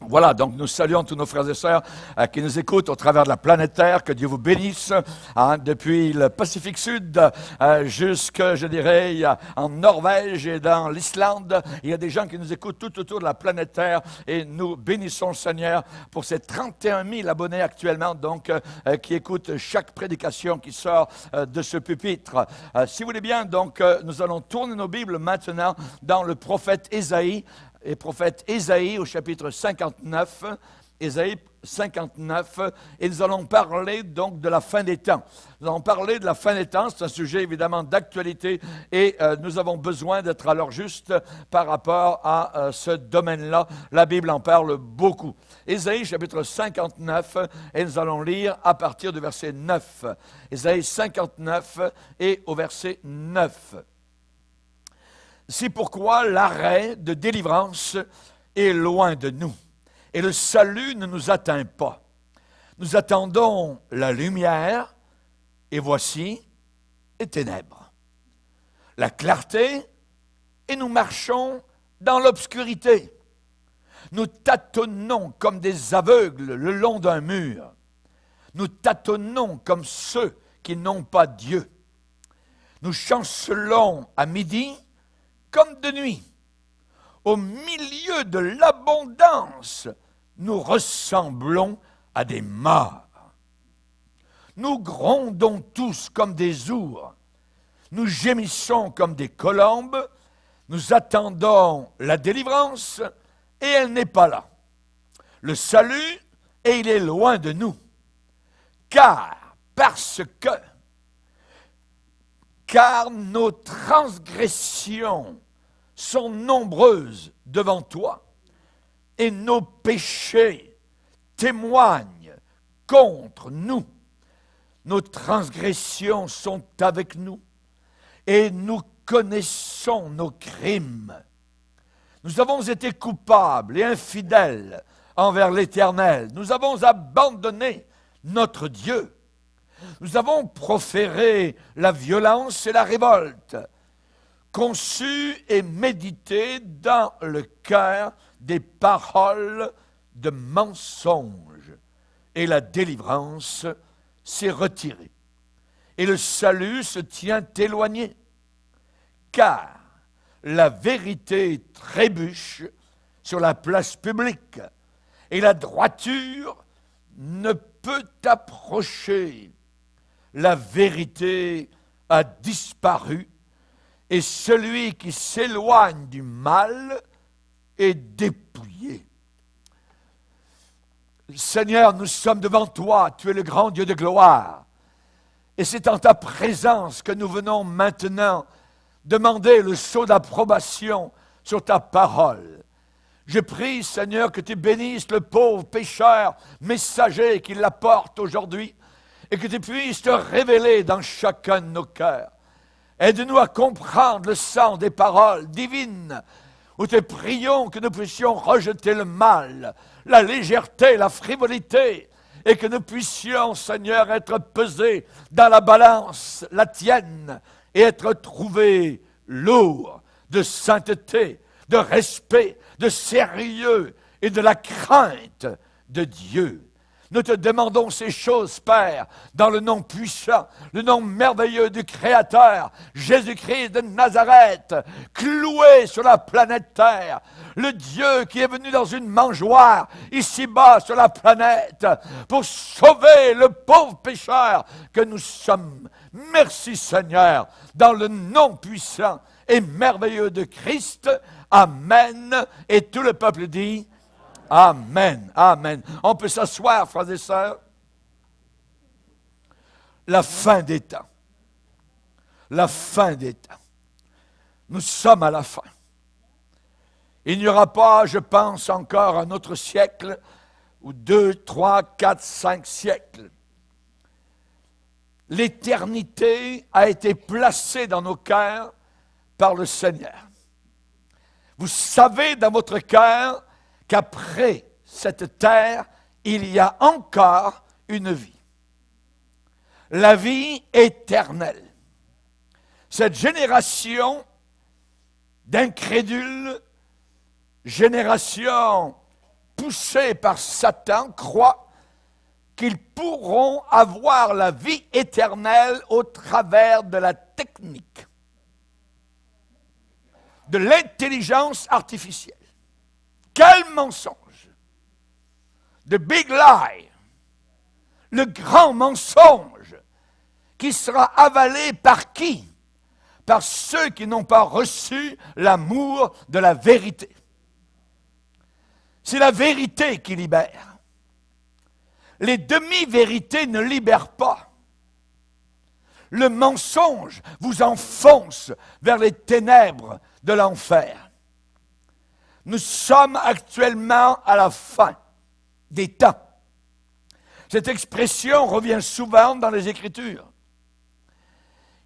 Voilà, donc nous saluons tous nos frères et sœurs qui nous écoutent au travers de la planète Terre. Que Dieu vous bénisse, depuis le Pacifique Sud jusque, je dirais, en Norvège et dans l'Islande. Il y a des gens qui nous écoutent tout autour de la planète Terre et nous bénissons le Seigneur pour ces 31 000 abonnés actuellement, donc, qui écoutent chaque prédication qui sort de ce pupitre. Si vous voulez bien, donc, nous allons tourner nos Bibles maintenant dans le prophète Ésaïe. Et prophète Ésaïe au chapitre 59, Ésaïe 59, et nous allons parler donc de la fin des temps. Nous allons parler de la fin des temps, c'est un sujet évidemment d'actualité et nous avons besoin d'être à l'heure juste par rapport à ce domaine-là. La Bible en parle beaucoup. Ésaïe chapitre 59, et nous allons lire à partir du verset 9. Ésaïe 59 et au verset 9. C'est pourquoi l'arrêt de délivrance est loin de nous, et le salut ne nous atteint pas. Nous attendons la lumière, et voici les ténèbres. La clarté, et nous marchons dans l'obscurité. Nous tâtonnons comme des aveugles le long d'un mur. Nous tâtonnons comme ceux qui n'ont pas Dieu. Nous chancelons à midi, comme de nuit. Au milieu de l'abondance, nous ressemblons à des mares. Nous grondons tous comme des ours. Nous gémissons comme des colombes. Nous attendons la délivrance et elle n'est pas là. Le salut, et il est loin de nous. Car nos transgressions sont nombreuses devant toi, et nos péchés témoignent contre nous. Nos transgressions sont avec nous, et nous connaissons nos crimes. Nous avons été coupables et infidèles envers l'Éternel. Nous avons abandonné notre Dieu. Nous avons proféré la violence et la révolte, conçu et médité dans le cœur des paroles de mensonge, et la délivrance s'est retirée, et le salut se tient éloigné, car la vérité trébuche sur la place publique, et la droiture ne peut approcher. La vérité a disparu, et celui qui s'éloigne du mal est dépouillé. Seigneur, nous sommes devant toi, tu es le grand Dieu de gloire, et c'est en ta présence que nous venons maintenant demander le sceau d'approbation sur ta parole. Je prie, Seigneur, que tu bénisses le pauvre pécheur messager qui l'apporte aujourd'hui, et que tu puisses te révéler dans chacun de nos cœurs. Aide-nous à comprendre le sens des paroles divines, où te prions que nous puissions rejeter le mal, la légèreté, la frivolité, et que nous puissions, Seigneur, être pesés dans la balance, la tienne, et être trouvés lourds de sainteté, de respect, de sérieux et de la crainte de Dieu. Nous te demandons ces choses, Père, dans le nom puissant, le nom merveilleux du Créateur, Jésus-Christ de Nazareth, cloué sur la planète Terre, le Dieu qui est venu dans une mangeoire, ici-bas sur la planète, pour sauver le pauvre pécheur que nous sommes. Merci Seigneur, dans le nom puissant et merveilleux de Christ. Amen. Et tout le peuple dit Amen, amen. On peut s'asseoir, frères et sœurs. La fin des temps. La fin des temps. Nous sommes à la fin. Il n'y aura pas, je pense, encore un autre siècle, ou 2, 3, 4, 5 siècles. L'éternité a été placée dans nos cœurs par le Seigneur. Vous savez dans votre cœur qu'après cette terre, il y a encore une vie. La vie éternelle. Cette génération d'incrédules, génération poussés par Satan, croient qu'ils pourront avoir la vie éternelle au travers de la technique, de l'intelligence artificielle. Quel mensonge! The big lie, le grand mensonge qui sera avalé par qui? Par ceux qui n'ont pas reçu l'amour de la vérité. C'est la vérité qui libère. Les demi-vérités ne libèrent pas. Le mensonge vous enfonce vers les ténèbres de l'enfer. Nous sommes actuellement à la fin des temps. Cette expression revient souvent dans les Écritures.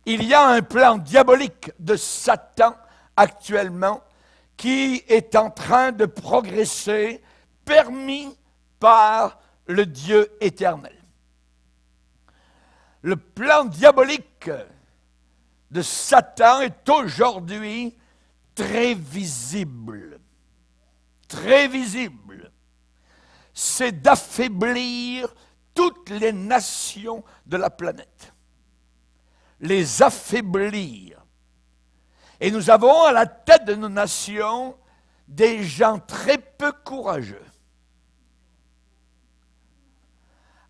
Il y a un plan diabolique de Satan actuellement qui est en train de progresser, permis par le Dieu éternel. Le plan diabolique de Satan est aujourd'hui très visible. Très visible. C'est d'affaiblir toutes les nations de la planète. Les affaiblir. Et nous avons à la tête de nos nations des gens très peu courageux.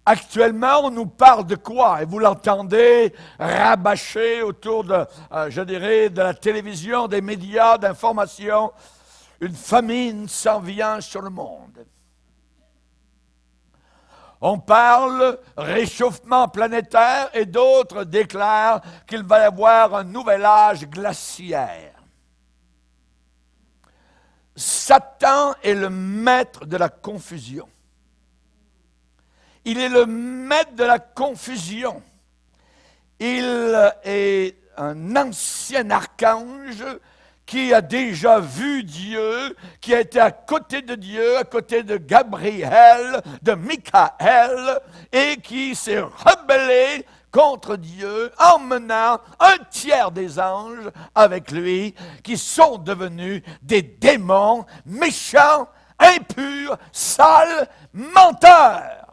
Actuellement, on nous parle de quoi? Et vous l'entendez rabâcher autour de, de la télévision, des médias, d'information. Une famine s'en vient sur le monde. On parle réchauffement planétaire et d'autres déclarent qu'il va y avoir un nouvel âge glaciaire. Satan est le maître de la confusion. Il est le maître de la confusion. Il est un ancien archange qui a déjà vu Dieu, qui a été à côté de Dieu, à côté de Gabriel, de Michael, et qui s'est rebellé contre Dieu, emmenant un tiers des anges avec lui, qui sont devenus des démons méchants, impurs, sales, menteurs.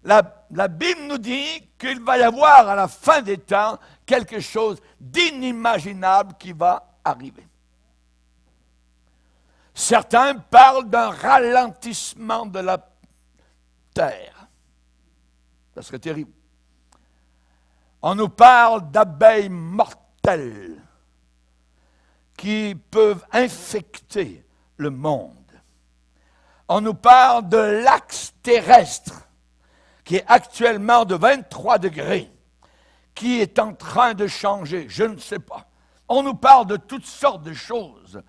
La Bible nous dit qu'il va y avoir à la fin des temps quelque chose d'inimaginable qui va arriver. Certains parlent d'un ralentissement de la terre. Ça serait terrible. On nous parle d'abeilles mortelles qui peuvent infecter le monde. On nous parle de l'axe terrestre qui est actuellement de 23 degrés, qui est en train de changer, je ne sais pas. On nous parle de toutes sortes de choses.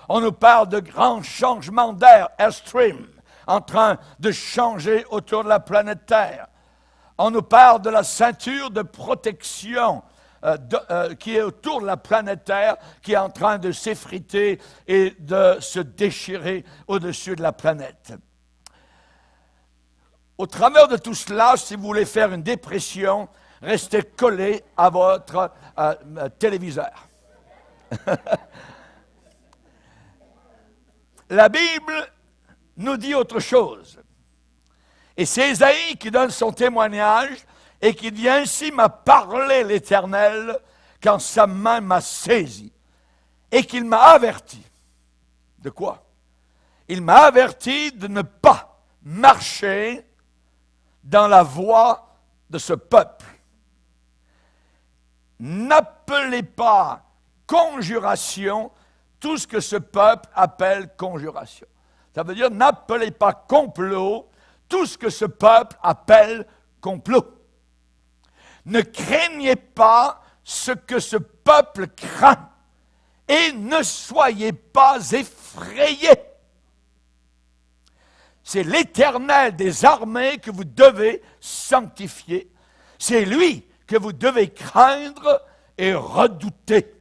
On nous parle de grands changements d'air, airstream, en train de changer autour de la planète Terre. On nous parle de la ceinture de protection qui est autour de la planète Terre, qui est en train de s'effriter et de se déchirer au-dessus de la planète. Au travers de tout cela, si vous voulez faire une dépression, restez collé à votre téléviseur. La Bible nous dit autre chose. Et c'est Ésaïe qui donne son témoignage et qui dit « Ainsi m'a parlé l'Éternel quand sa main m'a saisi et qu'il m'a averti. » De quoi? Il m'a averti de ne pas marcher dans la voie de ce peuple. N'appelez pas conjuration tout ce que ce peuple appelle conjuration. Ça veut dire n'appelez pas complot tout ce que ce peuple appelle complot. Ne craignez pas ce que ce peuple craint et ne soyez pas effrayés. C'est l'Éternel des armées que vous devez sanctifier. C'est lui que vous devez craindre et redouter.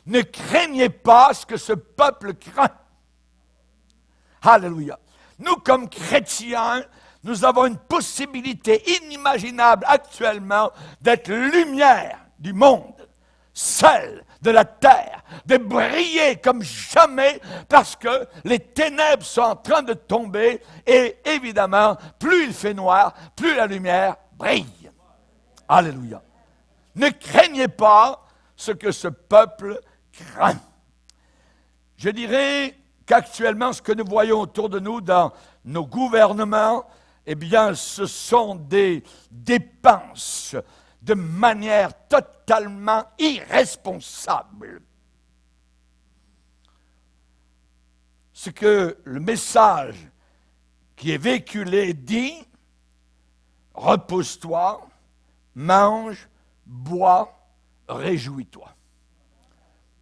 Ne craignez pas ce que ce peuple craint. Alléluia. Nous, comme chrétiens, nous avons une possibilité inimaginable actuellement d'être lumière du monde, sel de la terre de briller comme jamais parce que les ténèbres sont en train de tomber et évidemment, plus il fait noir, plus la lumière brille. Alléluia. Ne craignez pas ce que ce peuple craint. Je dirais qu'actuellement, ce que nous voyons autour de nous dans nos gouvernements, eh bien, ce sont des dépenses de manière totalement irresponsable. Ce que le message qui est véhiculé dit, repose-toi, mange, bois, réjouis-toi.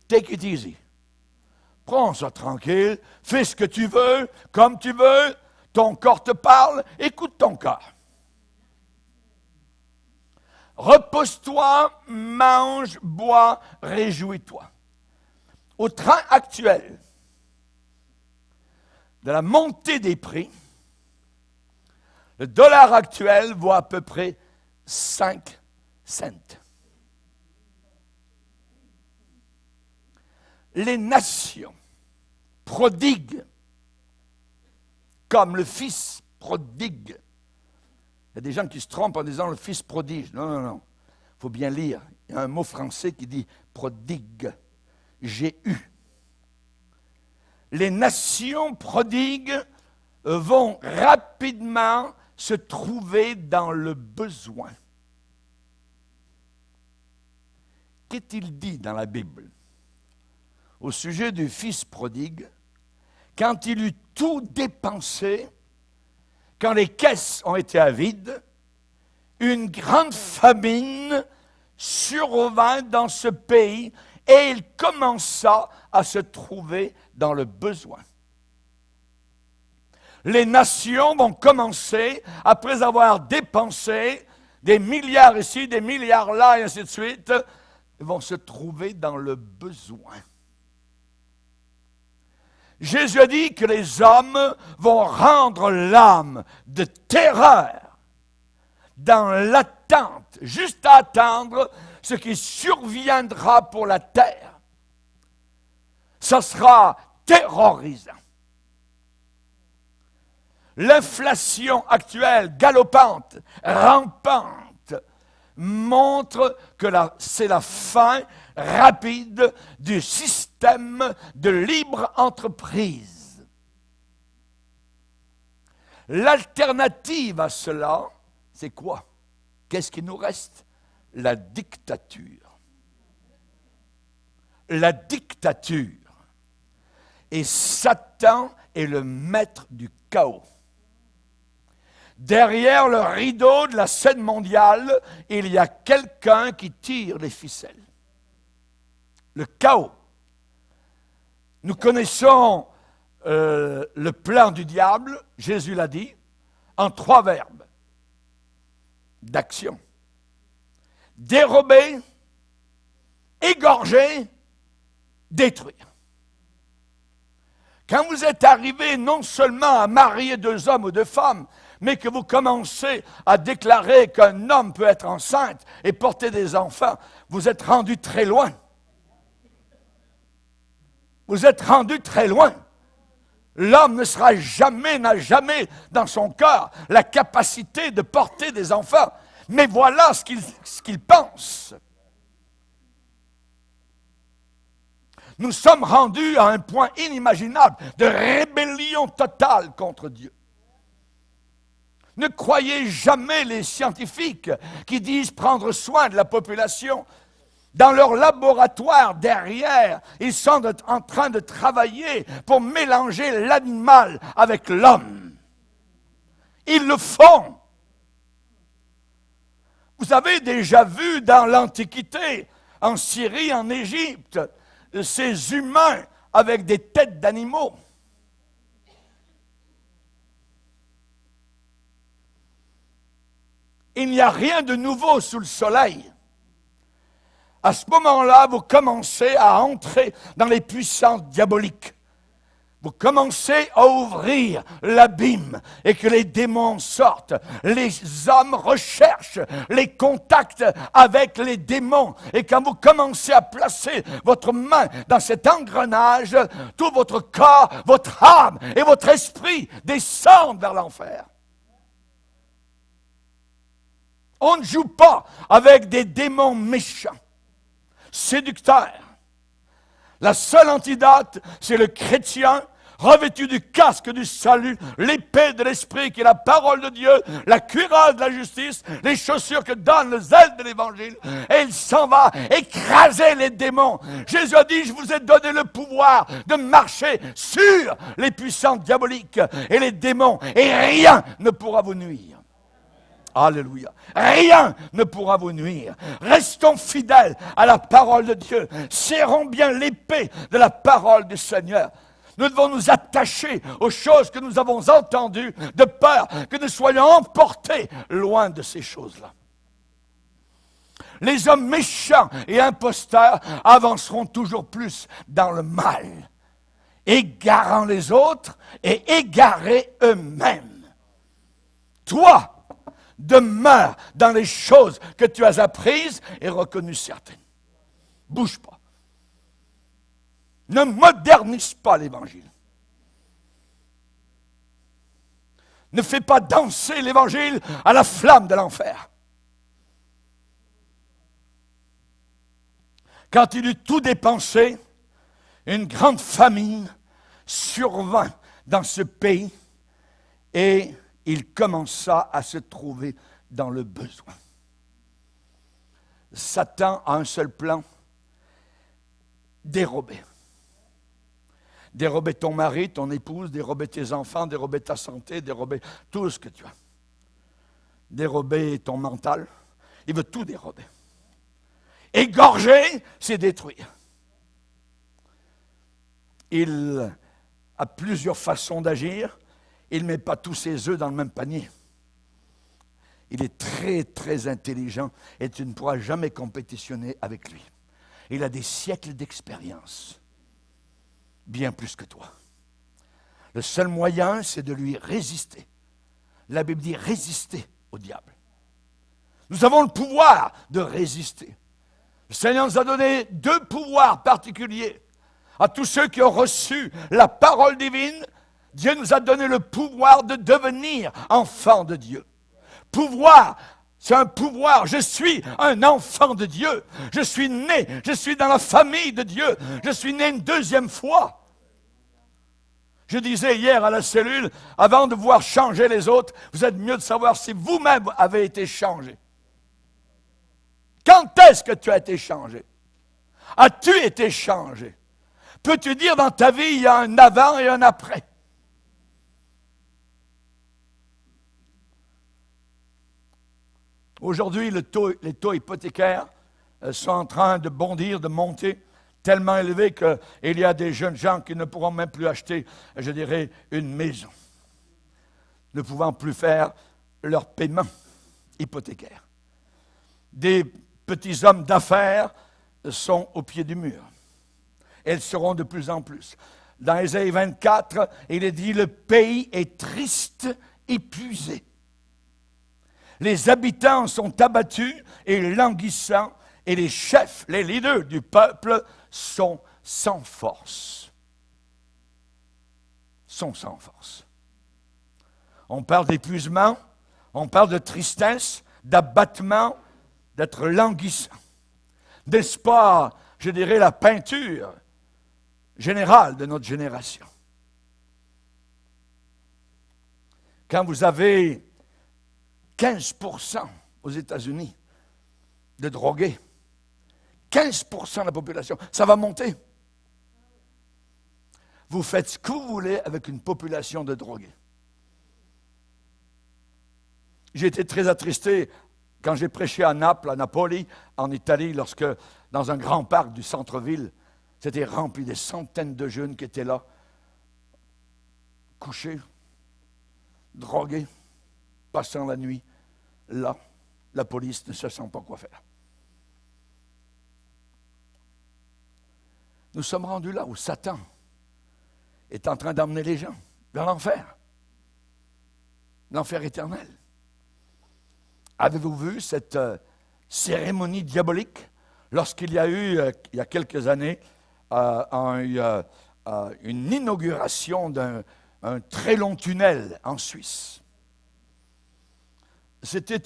Take it easy. Prends ça tranquille, fais ce que tu veux, comme tu veux, ton corps te parle, écoute ton corps. Repose-toi, mange, bois, réjouis-toi. Au train actuel de la montée des prix, le dollar actuel vaut à peu près 5 cents. Les nations prodiguent, comme le fils prodigue. Il y a des gens qui se trompent en disant le fils prodige. Non, non, non. Il faut bien lire. Il y a un mot français qui dit prodigue. J'ai eu. Les nations prodigues vont rapidement se trouver dans le besoin. Qu'est-il dit dans la Bible au sujet du fils prodigue, quand il eut tout dépensé, quand les caisses ont été à vide, une grande famine survint dans ce pays et il commença à se trouver dans le besoin. Les nations vont commencer, après avoir dépensé des milliards ici, des milliards là, et ainsi de suite, vont se trouver dans le besoin. Jésus a dit que les hommes vont rendre l'âme de terreur dans l'attente, juste à attendre ce qui surviendra pour la terre. Ça sera terrorisant. L'inflation actuelle, galopante, rampante, montre que c'est la fin rapide du système de libre entreprise. L'alternative à cela, c'est quoi? Qu'est-ce qui nous reste? La dictature. La dictature. Et Satan est le maître du chaos. Derrière le rideau de la scène mondiale, il y a quelqu'un qui tire les ficelles. Le chaos. Nous connaissons le plan du diable, Jésus l'a dit, en 3 verbes d'action. Dérober, égorger, détruire. Quand vous êtes arrivé non seulement à marier 2 hommes ou 2 femmes, mais que vous commencez à déclarer qu'un homme peut être enceinte et porter des enfants, vous êtes rendu très loin. Vous êtes rendu très loin. L'homme n'a jamais dans son cœur la capacité de porter des enfants. Mais voilà ce qu'il pense. Nous sommes rendus à un point inimaginable de rébellion totale contre Dieu. Ne croyez jamais les scientifiques qui disent prendre soin de la population. Dans leur laboratoire derrière, ils sont en train de travailler pour mélanger l'animal avec l'homme. Ils le font. Vous avez déjà vu dans l'Antiquité, en Syrie, en Égypte, ces humains avec des têtes d'animaux. Il n'y a rien de nouveau sous le soleil. À ce moment-là, vous commencez à entrer dans les puissances diaboliques. vous commencez à ouvrir l'abîme et que les démons sortent. Les hommes recherchent les contacts avec les démons. Et quand vous commencez à placer votre main dans cet engrenage, tout votre corps, votre âme et votre esprit descendent vers l'enfer. On ne joue pas avec des démons méchants, séducteurs. La seule antidote, c'est le chrétien revêtu du casque du salut, l'épée de l'esprit qui est la parole de Dieu, la cuirasse de la justice, les chaussures que donne le zèle de l'évangile. Et il s'en va écraser les démons. Jésus a dit, je vous ai donné le pouvoir de marcher sur les puissants diaboliques et les démons, et rien ne pourra vous nuire. Alléluia. Rien ne pourra vous nuire. Restons fidèles à la parole de Dieu. Serrons bien l'épée de la parole du Seigneur. Nous devons nous attacher aux choses que nous avons entendues, de peur que nous soyons emportés loin de ces choses-là. Les hommes méchants et imposteurs avanceront toujours plus dans le mal, égarant les autres et égarés eux-mêmes. Toi, demeure dans les choses que tu as apprises et reconnues certaines. Bouge pas. Ne modernise pas l'Évangile. Ne fais pas danser l'Évangile à la flamme de l'enfer. Quand il eut tout dépensé, une grande famine survint dans ce pays et il commença à se trouver dans le besoin. Satan a un seul plan, dérober. Dérober ton mari, ton épouse, dérober tes enfants, dérober ta santé, dérober tout ce que tu as. Dérober ton mental. Il veut tout dérober. Égorger, c'est détruire. Il a plusieurs façons d'agir. Il ne met pas tous ses œufs dans le même panier. Il est très, très intelligent et tu ne pourras jamais compétitionner avec lui. Il a des siècles d'expérience, bien plus que toi. Le seul moyen, c'est de lui résister. La Bible dit résister au diable. Nous avons le pouvoir de résister. Le Seigneur nous a donné 2 pouvoirs particuliers. À tous ceux qui ont reçu la parole divine, Dieu nous a donné le pouvoir de devenir enfants de Dieu. Pouvoir, c'est un pouvoir. Je suis un enfant de Dieu. Je suis né, je suis dans la famille de Dieu. Je suis né une 2e fois. Je disais hier à la cellule, avant de voir changer les autres, vous êtes mieux de savoir si vous-même avez été changé. Quand est-ce que tu as été changé? As-tu été changé? Peux-tu dire dans ta vie, il y a un avant et un après? Aujourd'hui, les taux hypothécaires sont en train de bondir, de monter, tellement élevés qu'il y a des jeunes gens qui ne pourront même plus acheter, je dirais, une maison, ne pouvant plus faire leur paiement hypothécaire. Des petits hommes d'affaires sont au pied du mur. Elles seront de plus en plus. Dans Ésaïe 24, il est dit, le pays est triste, épuisé. Les habitants sont abattus et languissants, et les chefs, les leaders du peuple sont sans force. Sont sans force. On parle d'épuisement, on parle de tristesse, d'abattement, d'être languissant. N'est-ce pas, je dirais, la peinture générale de notre génération? Quand vous avez 15% aux États-Unis de drogués, 15% de la population, ça va monter. Vous faites ce que vous voulez avec une population de drogués. J'ai été très attristé quand j'ai prêché à Naples, à Napoli, en Italie, lorsque, dans un grand parc du centre-ville, c'était rempli des centaines de jeunes qui étaient là, couchés, drogués, passant la nuit. Là, la police ne se sent pas quoi faire. Nous sommes rendus là où Satan, est en train d'emmener les gens vers l'enfer. L'enfer éternel. Avez-vous vu cette cérémonie diabolique lorsqu'il y a eu, il y a quelques années, une inauguration d'un très long tunnel en Suisse? C'était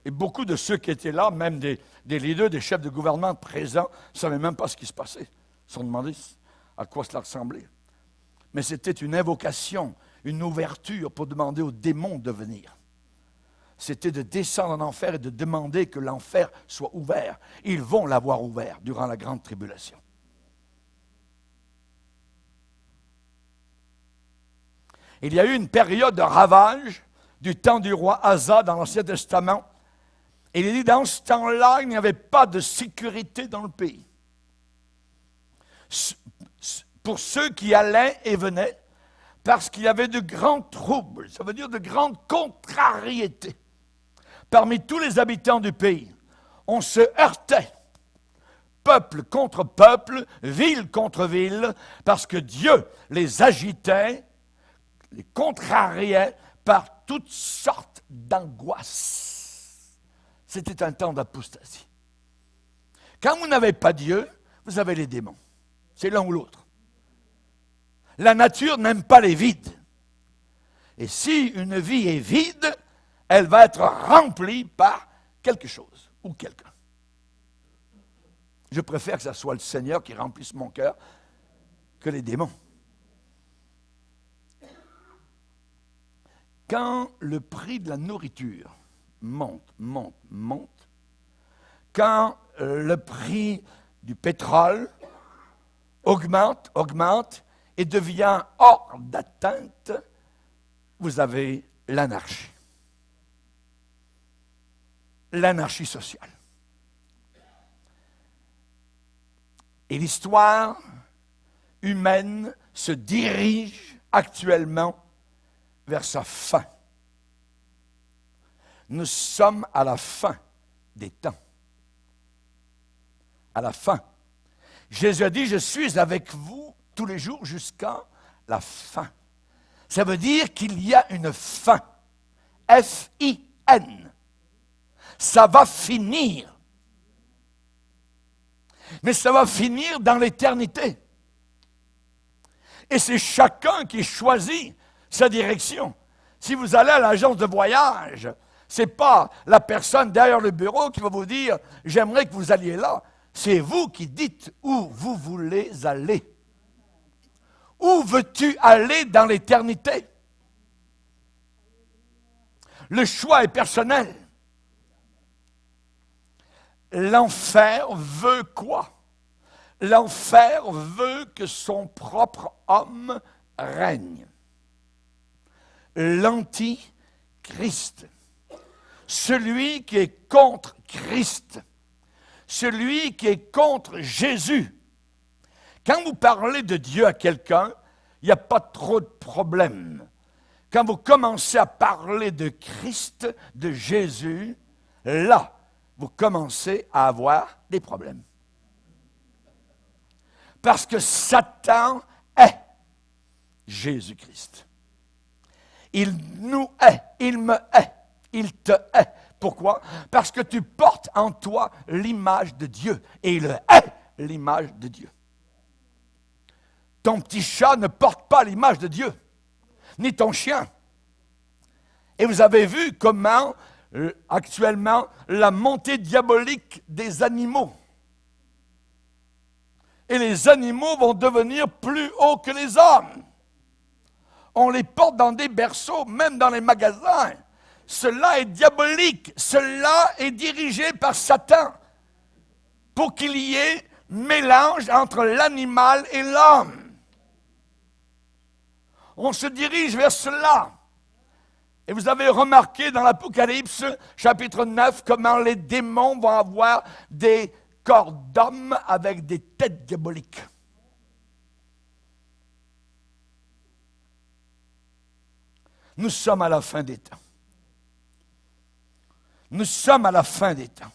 et beaucoup de ceux qui étaient là, même des leaders, des chefs de gouvernement présents, ne savaient même pas ce qui se passait. Ils se sont demandé à quoi cela ressemblait. Mais c'était une invocation, une ouverture pour demander aux démons de venir. C'était de descendre en enfer et de demander que l'enfer soit ouvert. Ils vont l'avoir ouvert durant la grande tribulation. Il y a eu une période de ravage du temps du roi Asa dans l'Ancien Testament. Et il dit, dans ce temps-là, il n'y avait pas de sécurité dans le pays. Pour ceux qui allaient et venaient, parce qu'il y avait de grands troubles, ça veut dire de grandes contrariétés. Parmi tous les habitants du pays, on se heurtait, peuple contre peuple, ville contre ville, parce que Dieu les agitait, les contrariait par toutes sortes d'angoisses. C'était un temps d'apostasie. Quand vous n'avez pas Dieu, vous avez les démons. C'est l'un ou l'autre. La nature n'aime pas les vides. Et si une vie est vide, elle va être remplie par quelque chose ou quelqu'un. Je préfère que ce soit le Seigneur qui remplisse mon cœur que les démons. Quand le prix de la nourriture monte, quand le prix du pétrole augmente et devient hors d'atteinte, vous avez l'anarchie. L'anarchie sociale. Et l'histoire humaine se dirige actuellement vers sa fin. Nous sommes à la fin des temps. À la fin. Jésus a dit, je suis avec vous tous les jours jusqu'à la fin. Ça veut dire qu'il y a une fin. F-I-N. Ça va finir. Mais ça va finir dans l'éternité. Et c'est chacun qui choisit sa direction. Si vous allez à l'agence de voyage, ce n'est pas la personne derrière le bureau qui va vous dire « j'aimerais que vous alliez là ». C'est vous qui dites où vous voulez aller. Où veux-tu aller dans l'éternité? Le choix est personnel. L'enfer veut quoi? L'enfer veut que son propre homme règne. L'antichrist. Celui qui est contre Christ. Celui qui est contre Jésus. Quand vous parlez de Dieu à quelqu'un, il n'y a pas trop de problème. Quand vous commencez à parler de Christ, de Jésus, là, vous commencez à avoir des problèmes. Parce que Satan est Jésus-Christ. Il nous hait, il me hait, il te hait. Pourquoi? Parce que tu portes en toi l'image de Dieu. Et il hait l'image de Dieu. Ton petit chat ne porte pas l'image de Dieu, ni ton chien. Et vous avez vu comment, actuellement, la montée diabolique des animaux. Et les animaux vont devenir plus hauts que les hommes. On les porte dans des berceaux, même dans les magasins. Cela est diabolique. Cela est dirigé par Satan pour qu'il y ait mélange entre l'animal et l'homme. On se dirige vers cela. Et vous avez remarqué dans l'Apocalypse, chapitre 9, comment les démons vont avoir des corps d'hommes avec des têtes diaboliques. Nous sommes à la fin des temps. Nous sommes à la fin des temps.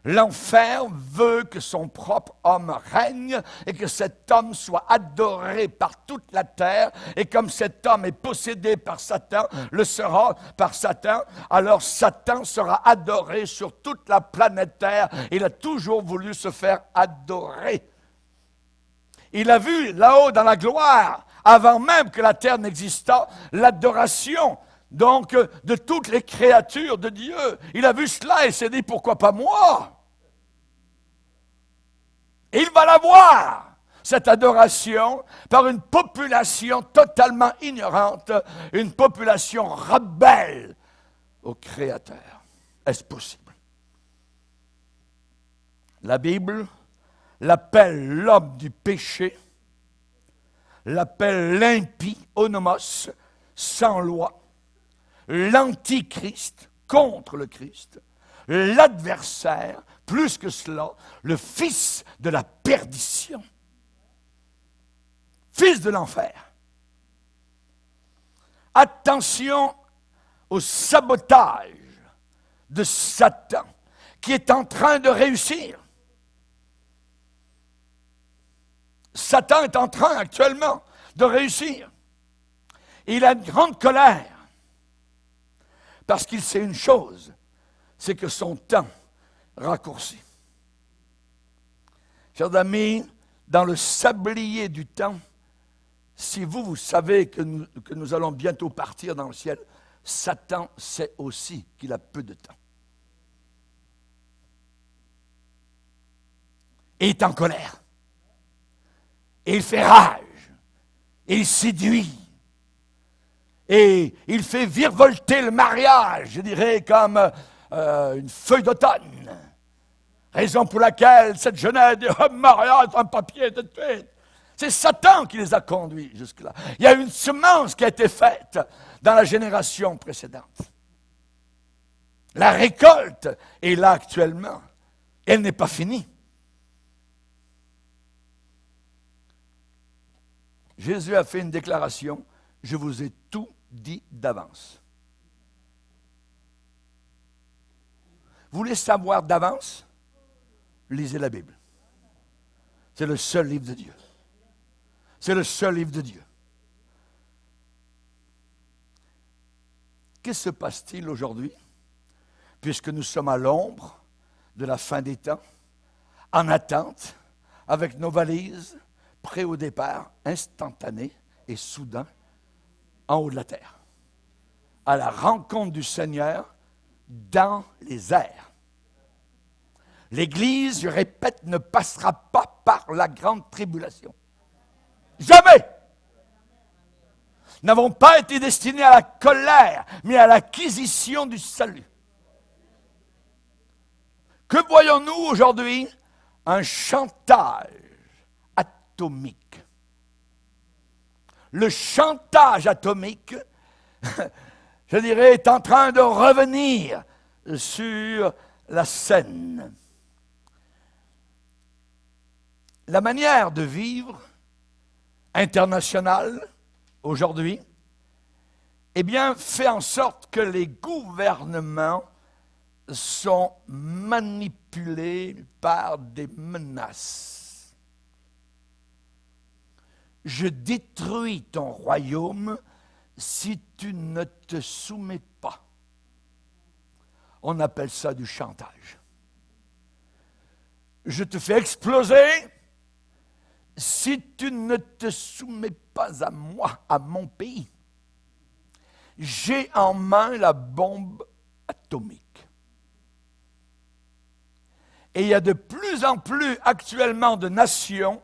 L'enfer veut que son propre homme règne et que cet homme soit adoré par toute la terre. Et comme cet homme est possédé par Satan, le sera par Satan, alors Satan sera adoré sur toute la planète Terre. Il a toujours voulu se faire adorer. Il a vu là-haut dans la gloire, avant même que la terre n'existât, l'adoration donc de toutes les créatures de Dieu. Il a vu cela et s'est dit, pourquoi pas moi? Et il va l'avoir, cette adoration, par une population totalement ignorante, une population rebelle au Créateur. Est-ce possible? La Bible l'appelle l'homme du péché, l'appelle l'impie, onomos, sans loi, l'antichrist, contre le Christ, l'adversaire, plus que cela, le fils de la perdition, fils de l'enfer. Attention au sabotage de Satan qui est en train de réussir. Satan est en train actuellement de réussir. Il a une grande colère parce qu'il sait une chose, c'est que son temps raccourci. Chers amis, dans le sablier du temps, si vous savez que nous allons bientôt partir dans le ciel, Satan sait aussi qu'il a peu de temps. Et il est en colère. Et il fait rage. Et il séduit. Et il fait virevolter le mariage, je dirais, comme une feuille d'automne. Raison pour laquelle cette jeunesse dit « Oh, mariage, un papier de suite ». C'est Satan qui les a conduits jusque-là. Il y a une semence qui a été faite dans la génération précédente. La récolte est là actuellement. Elle n'est pas finie. Jésus a fait une déclaration, je vous ai tout dit d'avance. Vous voulez savoir d'avance? Lisez la Bible. C'est le seul livre de Dieu. C'est le seul livre de Dieu. Qu'est-ce qui se passe-t-il aujourd'hui? Puisque nous sommes à l'ombre de la fin des temps, en attente, avec nos valises, prêts au départ, instantané et soudain, en haut de la terre, à la rencontre du Seigneur dans les airs. L'Église, je répète, ne passera pas par la grande tribulation. Jamais! Nous n'avons pas été destinés à la colère, mais à l'acquisition du salut. Que voyons-nous aujourd'hui? Un chantage atomique. Le chantage atomique, je dirais, est en train de revenir sur la scène. La manière de vivre internationale aujourd'hui, eh bien, fait en sorte que les gouvernements sont manipulés par des menaces. Je détruis ton royaume si tu ne te soumets pas. On appelle ça du chantage. Je te fais exploser si tu ne te soumets pas à moi, à mon pays. J'ai en main la bombe atomique. Et il y a de plus en plus actuellement de nations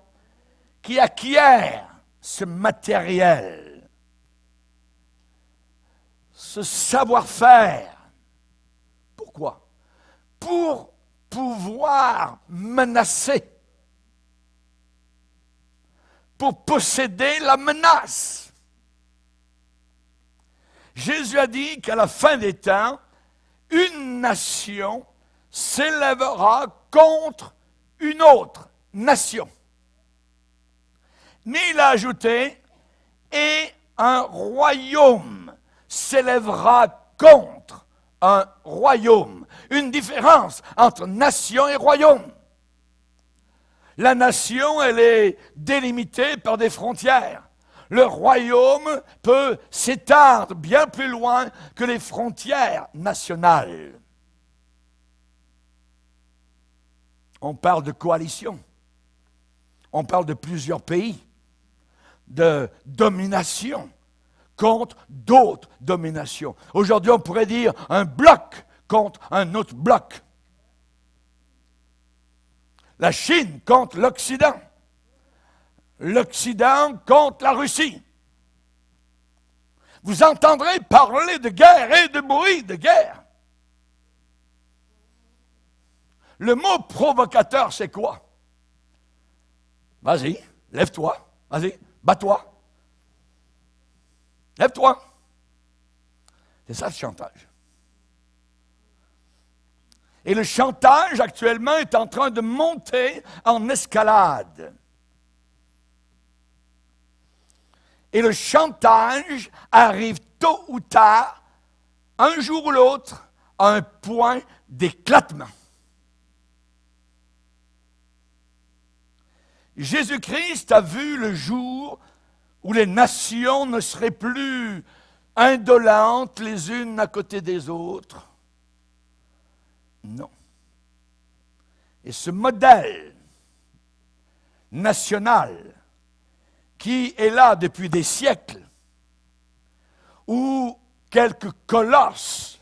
qui acquièrent ce matériel, ce savoir-faire. Pourquoi? Pour pouvoir menacer, pour posséder la menace. Jésus a dit qu'à la fin des temps, une nation s'élèvera contre une autre nation. Mais il a ajouté, et un royaume s'élèvera contre un royaume. Une différence entre nation et royaume. La nation, elle est délimitée par des frontières. Le royaume peut s'étendre bien plus loin que les frontières nationales. On parle de coalition. On parle de plusieurs pays, de domination contre d'autres dominations. Aujourd'hui, on pourrait dire un bloc contre un autre bloc. La Chine contre l'Occident. L'Occident contre la Russie. Vous entendrez parler de guerre et de bruit de guerre. Le mot provocateur, c'est quoi? Vas-y, lève-toi, vas-y, bats-toi. Lève-toi. C'est ça le chantage. Et le chantage actuellement est en train de monter en escalade. Et le chantage arrive tôt ou tard, un jour ou l'autre, à un point d'éclatement. Jésus-Christ a vu le jour où les nations ne seraient plus indolentes les unes à côté des autres. Non. Et ce modèle national qui est là depuis des siècles, où quelques colosses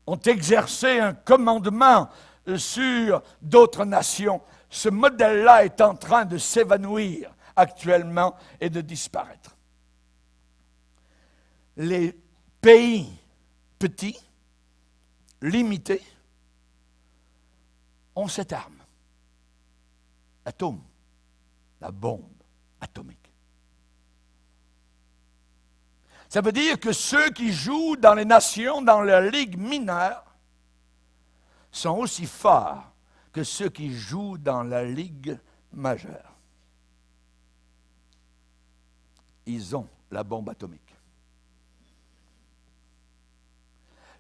ont exercé un commandement sur d'autres nations, ce modèle-là est en train de s'évanouir actuellement et de disparaître. Les pays petits, limités, ont cette arme, l'atome, la bombe atomique. Ça veut dire que ceux qui jouent dans les nations, dans la ligue mineure, sont aussi forts que ceux qui jouent dans la ligue majeure. Ils ont la bombe atomique.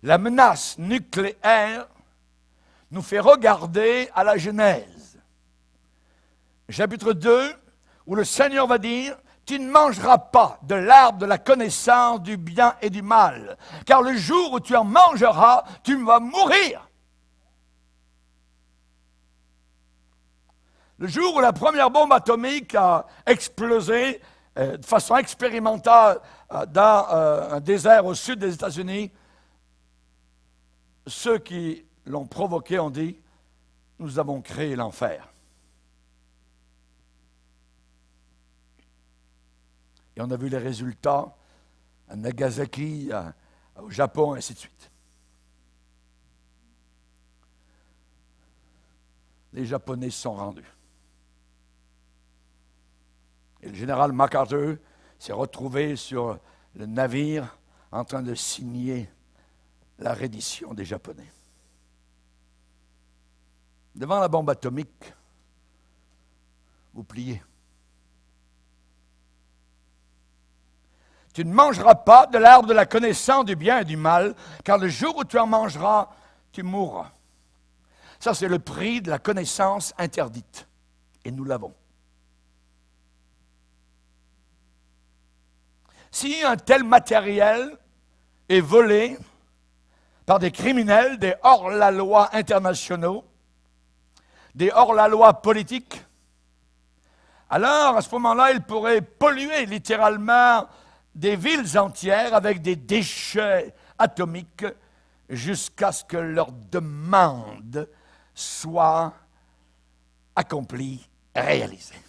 La menace nucléaire nous fait regarder à la Genèse. Chapitre 2, où le Seigneur va dire, « Tu ne mangeras pas de l'arbre de la connaissance du bien et du mal, car le jour où tu en mangeras, tu vas mourir. » Le jour où la première bombe atomique a explosé de façon expérimentale dans un désert au sud des États-Unis, ceux qui l'ont provoqué ont dit, « Nous avons créé l'enfer. » Et on a vu les résultats à Nagasaki, au Japon, et ainsi de suite. Les Japonais se sont rendus. Et le général MacArthur s'est retrouvé sur le navire en train de signer la reddition des Japonais. Devant la bombe atomique, vous pliez. Tu ne mangeras pas de l'arbre de la connaissance du bien et du mal, car le jour où tu en mangeras, tu mourras. Ça, c'est le prix de la connaissance interdite. Et nous l'avons. Si un tel matériel est volé par des criminels, des hors-la-loi internationaux, des hors-la-loi politiques, alors à ce moment-là, il pourrait polluer littéralement des villes entières avec des déchets atomiques jusqu'à ce que leur demande soit accomplie, réalisée.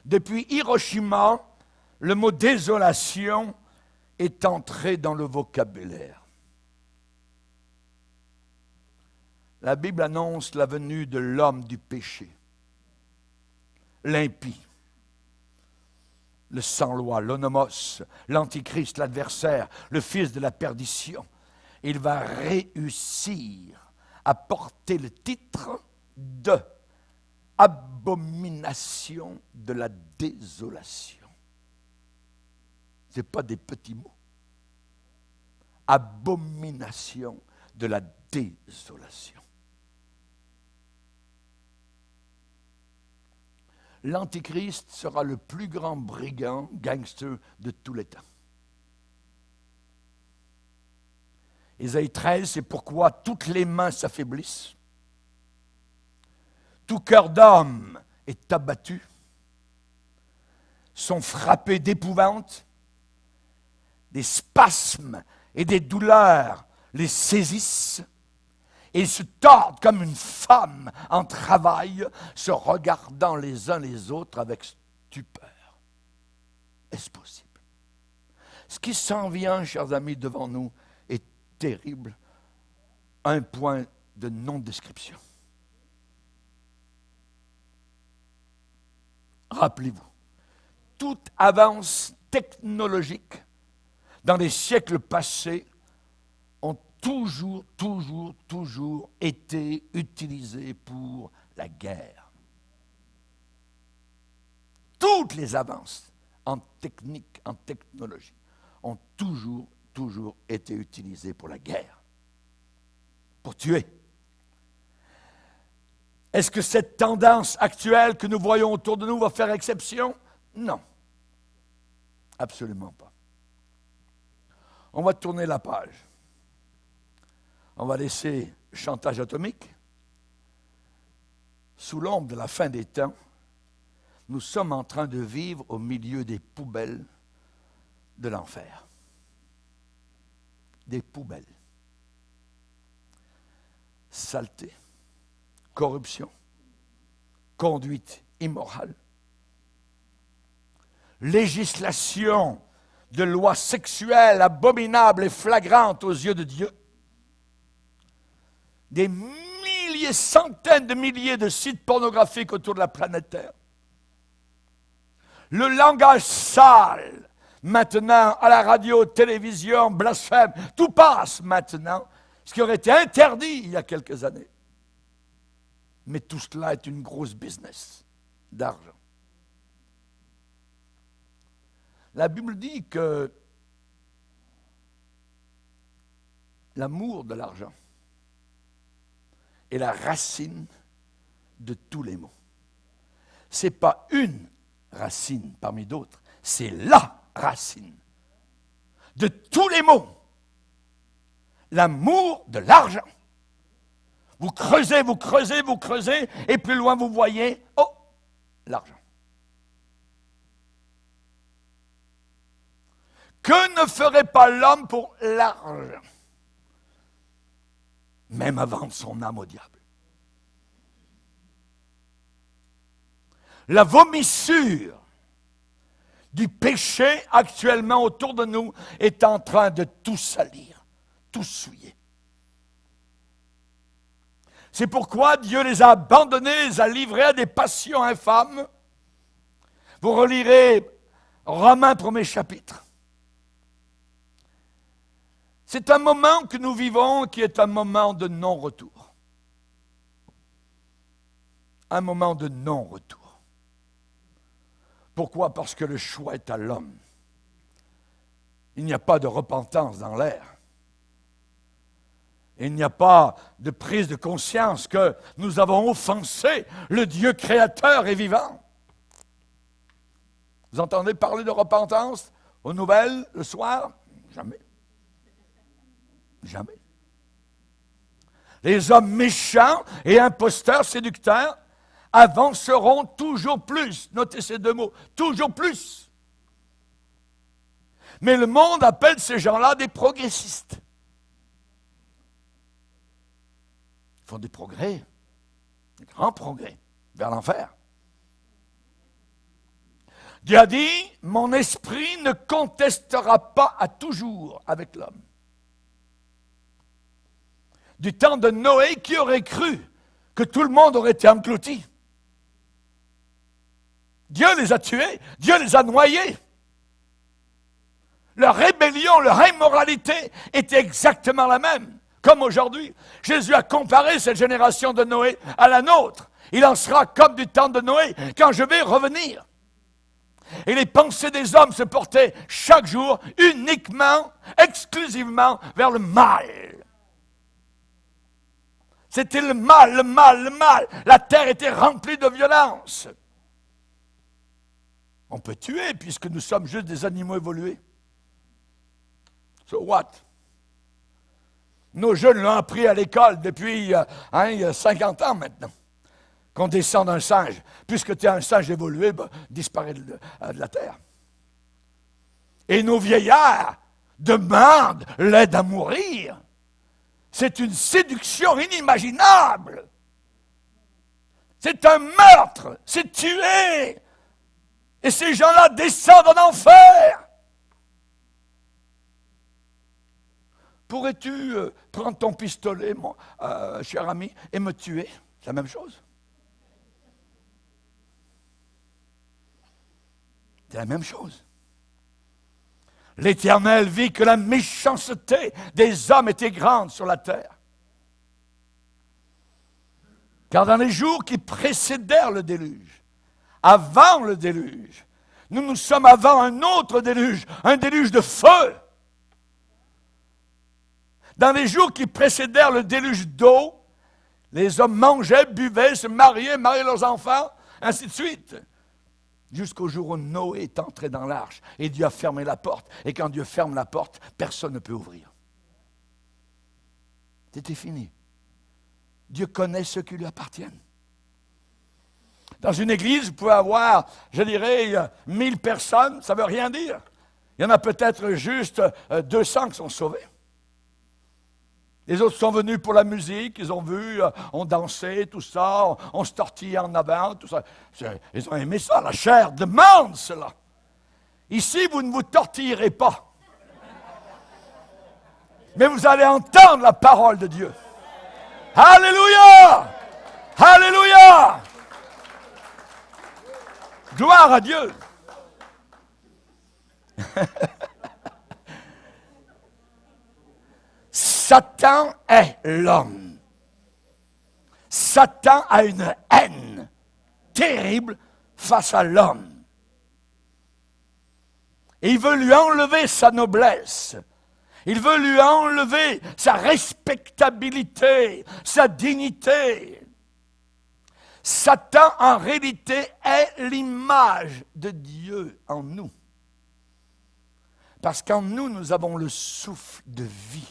Depuis Hiroshima, le mot désolation est entré dans le vocabulaire. La Bible annonce la venue de l'homme du péché, l'impie, le sans-loi, l'onomos, l'antichrist, l'adversaire, le fils de la perdition. Il va réussir à porter le titre de abomination de la désolation. Ce n'est pas des petits mots. abomination de la désolation. L'Antichrist sera le plus grand brigand, gangster de tous les temps. Ésaïe 13, c'est pourquoi toutes les mains s'affaiblissent. Tout cœur d'homme est abattu, sont frappés d'épouvante, des spasmes et des douleurs les saisissent, et ils se tordent comme une femme en travail, se regardant les uns les autres avec stupeur. Est-ce possible? Ce qui s'en vient, chers amis, devant nous est terrible, un point de non-description. Rappelez-vous, toute avance technologique dans les siècles passés ont toujours été utilisées pour la guerre. Toutes les avances en technique, en technologie, ont toujours été utilisées pour la guerre, pour tuer. Est-ce que cette tendance actuelle que nous voyons autour de nous va faire exception? Non. Absolument pas. On va tourner la page. On va laisser le chantage atomique. Sous l'ombre de la fin des temps, nous sommes en train de vivre au milieu des poubelles de l'enfer. Des poubelles. Saleté, corruption, conduite immorale, législation de lois sexuelles abominables et flagrantes aux yeux de Dieu, des milliers, centaines de milliers de sites pornographiques autour de la planète Terre, le langage sale, maintenant à la radio, télévision, blasphème, tout passe maintenant, ce qui aurait été interdit il y a quelques années. Mais tout cela est une grosse business d'argent. La Bible dit que l'amour de l'argent est la racine de tous les maux. Ce n'est pas une racine parmi d'autres, c'est la racine de tous les maux. L'amour de l'argent. Vous creusez, et plus loin vous voyez, oh, l'argent. Que ne ferait pas l'homme pour l'argent? Même à vendre son âme au diable. La vomissure du péché actuellement autour de nous est en train de tout salir, tout souiller. C'est pourquoi Dieu les a abandonnés, les a livrés à des passions infâmes. Vous relirez Romains 1er chapitre. C'est un moment que nous vivons qui est un moment de non-retour. Un moment de non-retour. Pourquoi? Parce que le choix est à l'homme. Il n'y a pas de repentance dans l'air. Il n'y a pas de prise de conscience que nous avons offensé le Dieu créateur et vivant. Vous entendez parler de repentance aux nouvelles le soir? Jamais. Jamais. Les hommes méchants et imposteurs, séducteurs, avanceront toujours plus. Notez ces deux mots, toujours plus. Mais le monde appelle ces gens-là des progressistes. Ils font des progrès, des grands progrès, vers l'enfer. Dieu a dit, mon esprit ne contestera pas à toujours avec l'homme. Du temps de Noé, qui aurait cru que tout le monde aurait été englouti? Dieu les a tués, Dieu les a noyés. Leur rébellion, leur immoralité était exactement la même, comme aujourd'hui. Jésus a comparé cette génération de Noé à la nôtre. Il en sera comme du temps de Noé quand je vais revenir. Et les pensées des hommes se portaient chaque jour uniquement, exclusivement vers le mal. C'était le mal, le mal, le mal. La terre était remplie de violence. On peut tuer puisque nous sommes juste des animaux évolués. So what? Nos jeunes l'ont appris à l'école depuis il y a 50 ans maintenant. Qu'on descend d'un singe. Puisque tu es un singe évolué, disparaît de la terre. Et nos vieillards demandent l'aide à mourir. C'est une séduction inimaginable. C'est un meurtre. C'est tuer. Et ces gens-là descendent en enfer. Pourrais-tu prendre ton pistolet, mon cher ami, et me tuer? C'est la même chose. C'est la même chose. L'Éternel vit que la méchanceté des hommes était grande sur la terre. Car dans les jours qui précédèrent le déluge, avant le déluge, nous sommes avant un autre déluge, un déluge de feu. Dans les jours qui précédèrent le déluge d'eau, les hommes mangeaient, buvaient, se mariaient leurs enfants, ainsi de suite. Jusqu'au jour où Noé est entré dans l'arche et Dieu a fermé la porte. Et quand Dieu ferme la porte, personne ne peut ouvrir. C'était fini. Dieu connaît ceux qui lui appartiennent. Dans une église, vous pouvez avoir, je dirais, 1000 personnes, ça ne veut rien dire. Il y en a peut-être juste 200 qui sont sauvés. Les autres sont venus pour la musique, ils ont vu, on dansait, tout ça, on se tortillait en avant, tout ça. Ils ont aimé ça, la chair demande cela. Ici, vous ne vous tortillerez pas. Mais vous allez entendre la parole de Dieu. Alléluia! Alléluia! Gloire à Dieu! Satan est l'homme. Satan a une haine terrible face à l'homme. Et il veut lui enlever sa noblesse. Il veut lui enlever sa respectabilité, sa dignité. Satan, en réalité, est l'image de Dieu en nous. Parce qu'en nous, nous avons le souffle de vie.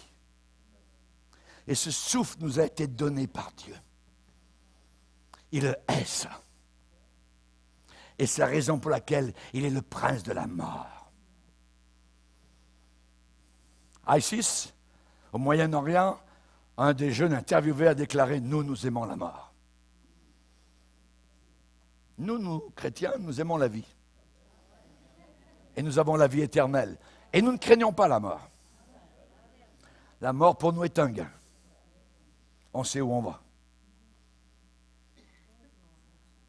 Et ce souffle nous a été donné par Dieu. Il est ça. Et c'est la raison pour laquelle il est le prince de la mort. ISIS, au Moyen-Orient, un des jeunes interviewés a déclaré « Nous aimons la mort. » Nous, chrétiens, nous aimons la vie. Et nous avons la vie éternelle. Et nous ne craignons pas la mort. La mort pour nous est un gain. On sait où on va.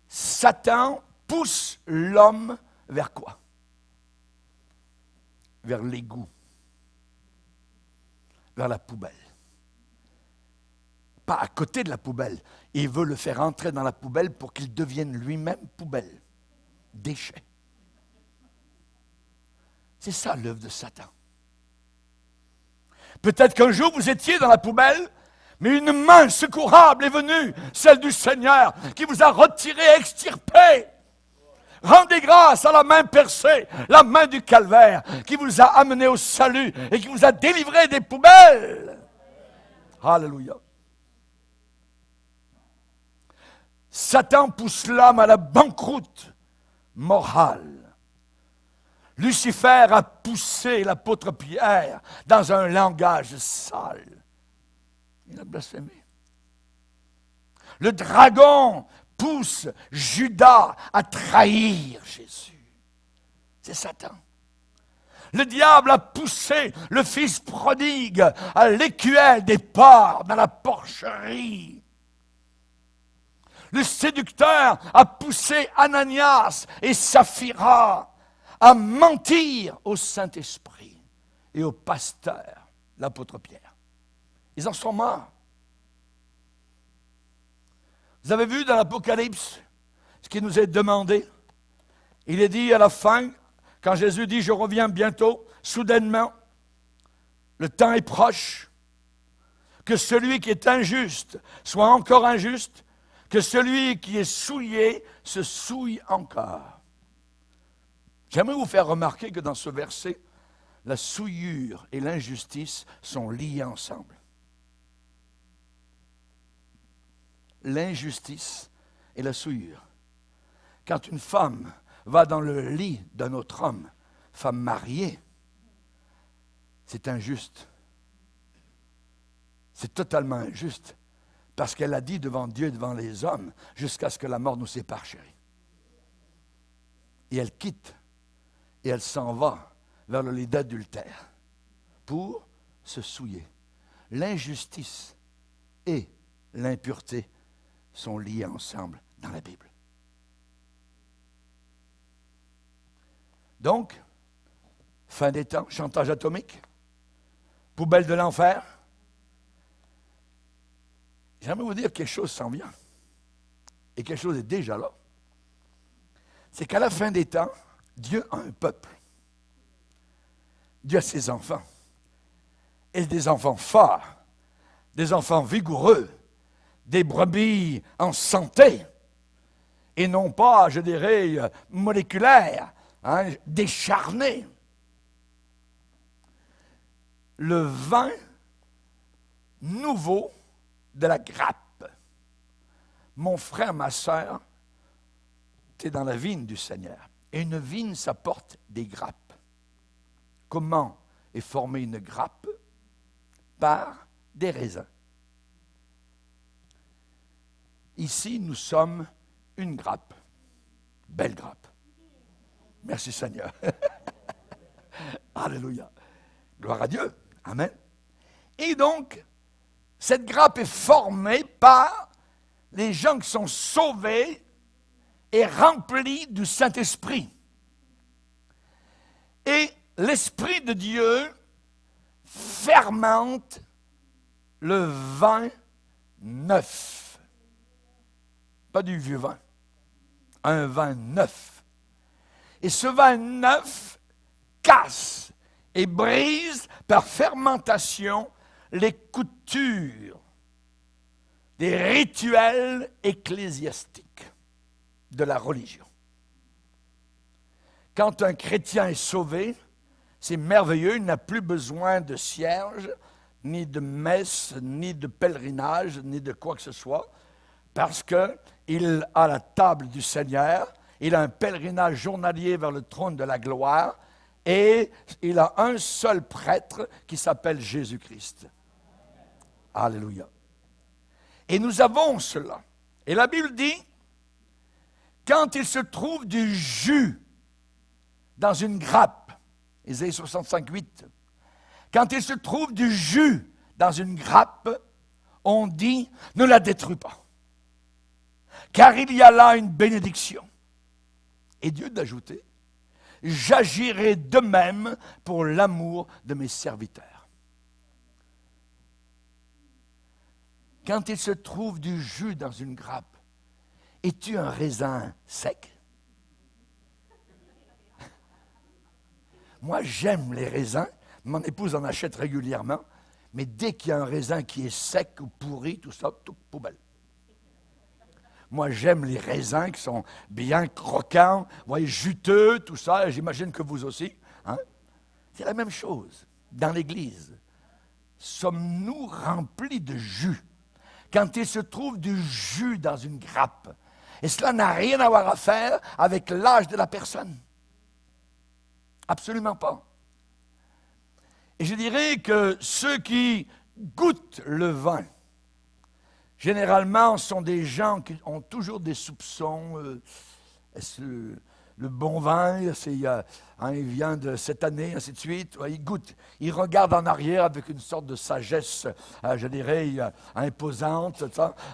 Satan pousse l'homme vers quoi? Vers l'égout. Vers la poubelle. Pas à côté de la poubelle. Il veut le faire entrer dans la poubelle pour qu'il devienne lui-même poubelle. Déchet. C'est ça l'œuvre de Satan. Peut-être qu'un jour vous étiez dans la poubelle, mais une main secourable est venue, celle du Seigneur, qui vous a retiré, extirpé. Rendez grâce à la main percée, la main du calvaire, qui vous a amené au salut et qui vous a délivré des poubelles. Alléluia. Satan pousse l'homme à la banqueroute morale. Lucifer a poussé l'apôtre Pierre dans un langage sale. Il a blasphémé. Le dragon pousse Judas à trahir Jésus. C'est Satan. Le diable a poussé le fils prodigue à l'écuelle des porcs dans la porcherie. Le séducteur a poussé Ananias et Saphira à mentir au Saint-Esprit et au pasteur, l'apôtre Pierre. Ils en sont morts. Vous avez vu dans l'Apocalypse ce qui nous est demandé? Il est dit à la fin, quand Jésus dit « Je reviens bientôt », soudainement, le temps est proche, que celui qui est injuste soit encore injuste, que celui qui est souillé se souille encore. J'aimerais vous faire remarquer que dans ce verset, la souillure et l'injustice sont liées ensemble. L'injustice et la souillure. Quand une femme va dans le lit d'un autre homme, femme mariée, c'est injuste. C'est totalement injuste. Parce qu'elle a dit devant Dieu et devant les hommes, jusqu'à ce que la mort nous sépare, chérie. Et elle quitte, et elle s'en va vers le lit d'adultère pour se souiller. L'injustice et l'impureté sont liés ensemble dans la Bible. Donc, fin des temps, chantage atomique, poubelle de l'enfer. J'aimerais vous dire que quelque chose s'en vient. Et quelque chose est déjà là. C'est qu'à la fin des temps, Dieu a un peuple. Dieu a ses enfants. Et des enfants forts, des enfants vigoureux, des brebis en santé, et non pas, je dirais, moléculaires, décharnés. Le vin nouveau de la grappe. Mon frère, ma sœur, tu es dans la vigne du Seigneur. Et une vigne, ça porte des grappes. Comment est formée une grappe? Par des raisins. Ici, nous sommes une grappe. Belle grappe. Merci Seigneur. Alléluia. Gloire à Dieu. Amen. Et donc, cette grappe est formée par les gens qui sont sauvés et remplis du Saint-Esprit. Et l'Esprit de Dieu fermente le vin neuf. Pas du vieux vin. Un vin neuf. Et ce vin neuf casse et brise par fermentation les coutures des rituels ecclésiastiques de la religion. Quand un chrétien est sauvé, c'est merveilleux, il n'a plus besoin de cierge, ni de messe, ni de pèlerinage, ni de quoi que ce soit, parce qu'il a la table du Seigneur, il a un pèlerinage journalier vers le trône de la gloire, et il a un seul prêtre qui s'appelle Jésus-Christ. Alléluia. Et nous avons cela. Et la Bible dit, quand il se trouve du jus dans une grappe, Ésaïe 65, 8, quand il se trouve du jus dans une grappe, on dit, ne la détruis pas. Car il y a là une bénédiction. Et Dieu d'ajouter, j'agirai de même pour l'amour de mes serviteurs. Quand il se trouve du jus dans une grappe, es-tu un raisin sec? Moi, j'aime les raisins. Mon épouse en achète régulièrement. Mais dès qu'il y a un raisin qui est sec ou pourri, tout ça, tout poubelle. Moi, j'aime les raisins qui sont bien croquants, vous voyez, juteux, tout ça. J'imagine que vous aussi. Hein? C'est la même chose dans l'Église. Sommes-nous remplis de jus? Quand il se trouve du jus dans une grappe. Et cela n'a rien à faire avec l'âge de la personne. Absolument pas. Et je dirais que ceux qui goûtent le vin, généralement, sont des gens qui ont toujours des soupçons. Est-ce le bon vin, il vient de cette année, ainsi de suite. Ils goûtent. Ils regardent en arrière avec une sorte de sagesse, je dirais, imposante.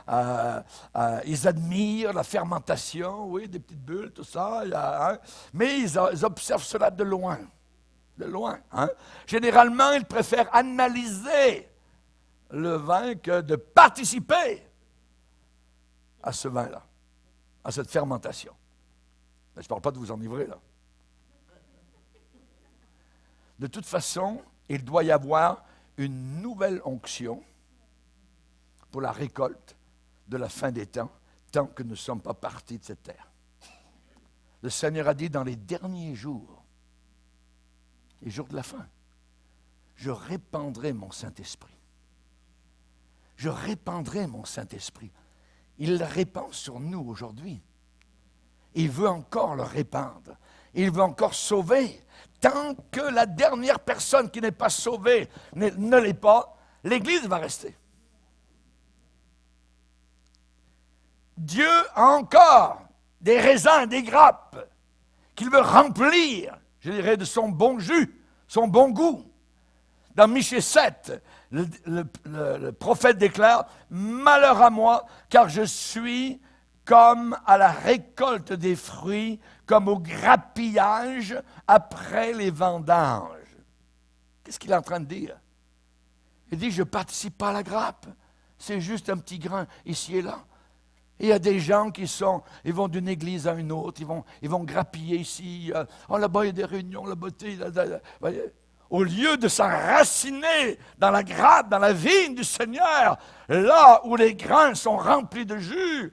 Ils admirent la fermentation, oui, des petites bulles, tout ça. Mais ils observent cela de loin. De loin. Généralement, ils préfèrent analyser le vin que de participer à ce vin-là, à cette fermentation. Je ne parle pas de vous enivrer, là. De toute façon, il doit y avoir une nouvelle onction pour la récolte de la fin des temps, tant que nous ne sommes pas partis de cette terre. Le Seigneur a dit dans les derniers jours, les jours de la fin, je répandrai mon Saint-Esprit. Je répandrai mon Saint-Esprit. Il le répand sur nous aujourd'hui. Il veut encore le répandre. Il veut encore sauver. Tant que la dernière personne qui n'est pas sauvée ne l'est pas, l'Église va rester. Dieu a encore des raisins, des grappes qu'il veut remplir, je dirais, de son bon jus, son bon goût. Dans Michée 7, le prophète déclare « Malheur à moi, car je suis comme à la récolte des fruits, comme au grappillage après les vendanges. » Qu'est-ce qu'il est en train de dire? Il dit « Je ne participe pas à la grappe, c'est juste un petit grain ici et là. » Il y a des gens ils vont d'une église à une autre, ils vont grappiller ici. Oh, là-bas, il y a des réunions, là-bas, voyez. Au lieu de s'enraciner dans la grappe, dans la vigne du Seigneur, là où les grains sont remplis de jus,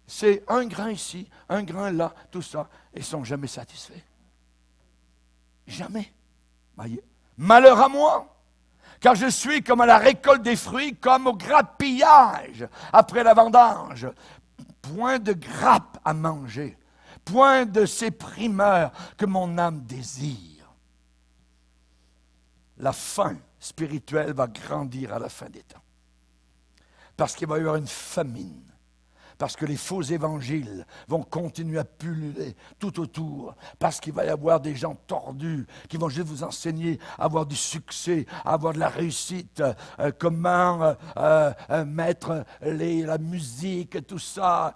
c'est un grain ici, un grain là, tout ça. Ils ne sont jamais satisfaits. Jamais. Voyez. Malheur à moi, car je suis comme à la récolte des fruits, comme au grappillage après la vendange. Point de grappe à manger, point de ces primeurs que mon âme désire. La faim spirituelle va grandir à la fin des temps. Parce qu'il va y avoir une famine. Parce que les faux évangiles vont continuer à pulluler tout autour. Parce qu'il va y avoir des gens tordus qui vont juste vous enseigner à avoir du succès, à avoir de la réussite, comment mettre la musique, tout ça.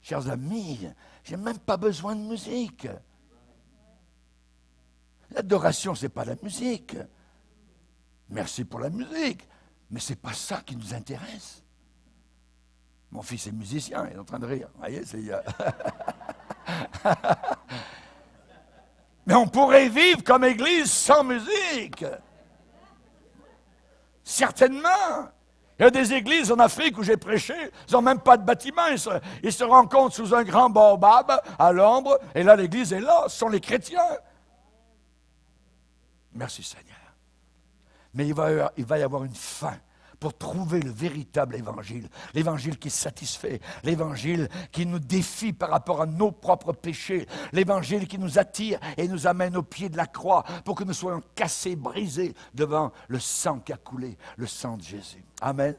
Chers amis, je n'ai même pas besoin de musique. L'adoration, ce n'est pas la musique. Merci pour la musique, mais ce n'est pas ça qui nous intéresse. Mon fils est musicien, il est en train de rire. Vous voyez, mais on pourrait vivre comme Église sans musique. Certainement. Il y a des églises en Afrique où j'ai prêché, ils n'ont même pas de bâtiment. Ils se rencontrent sous un grand baobab, à l'ombre, et là, l'Église est là. Ce sont les chrétiens. Merci Seigneur. Mais il va y avoir une fin pour trouver le véritable évangile. L'évangile qui satisfait, l'évangile qui nous défie par rapport à nos propres péchés, l'évangile qui nous attire et nous amène au pied de la croix pour que nous soyons cassés, brisés devant le sang qui a coulé, le sang de Jésus. Amen.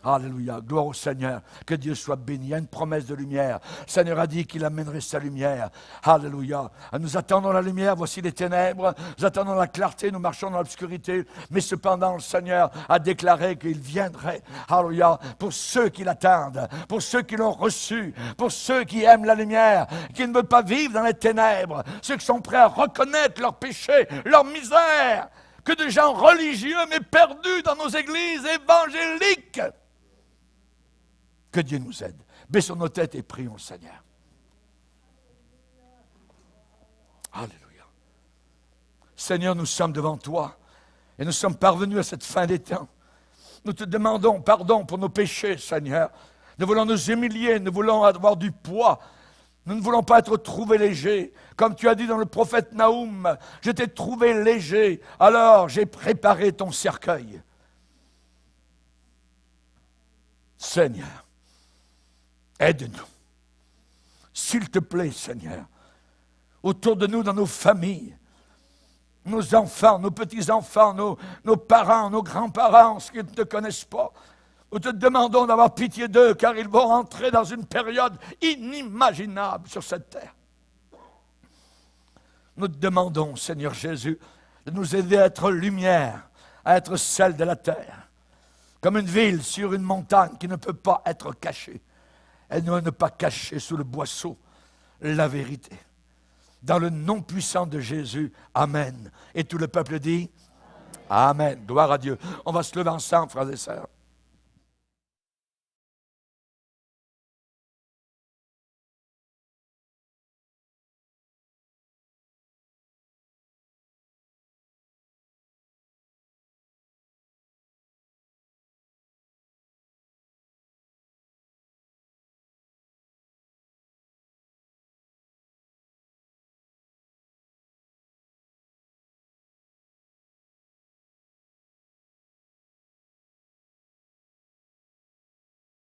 Alléluia, gloire au Seigneur, que Dieu soit béni. Il y a une promesse de lumière. Le Seigneur a dit qu'il amènerait sa lumière. Alléluia. Nous attendons la lumière, voici les ténèbres. Nous attendons la clarté, nous marchons dans l'obscurité. Mais cependant, le Seigneur a déclaré qu'il viendrait. Alléluia. Pour ceux qui l'attendent, pour ceux qui l'ont reçu, pour ceux qui aiment la lumière, qui ne veulent pas vivre dans les ténèbres, ceux qui sont prêts à reconnaître leurs péchés, leur misère. Que de gens religieux, mais perdus dans nos églises évangéliques. Que Dieu nous aide. Baissons nos têtes et prions le Seigneur. Alléluia. Seigneur, nous sommes devant toi et nous sommes parvenus à cette fin des temps. Nous te demandons pardon pour nos péchés, Seigneur. Nous voulons nous humilier, nous voulons avoir du poids. Nous ne voulons pas être trouvés légers. Comme tu as dit dans le prophète Naoum, je t'ai trouvé léger, alors j'ai préparé ton cercueil. Seigneur, aide-nous. S'il te plaît, Seigneur, autour de nous, dans nos familles, nos enfants, nos petits-enfants, nos parents, nos grands-parents, ceux qui ne te connaissent pas, nous te demandons d'avoir pitié d'eux, car ils vont entrer dans une période inimaginable sur cette terre. Nous te demandons, Seigneur Jésus, de nous aider à être lumière, à être sel de la terre, comme une ville sur une montagne qui ne peut pas être cachée. Elle ne pas cacher sous le boisseau la vérité. Dans le nom puissant de Jésus, Amen. Et tout le peuple dit Amen. Gloire à Dieu. On va se lever ensemble, frères et sœurs.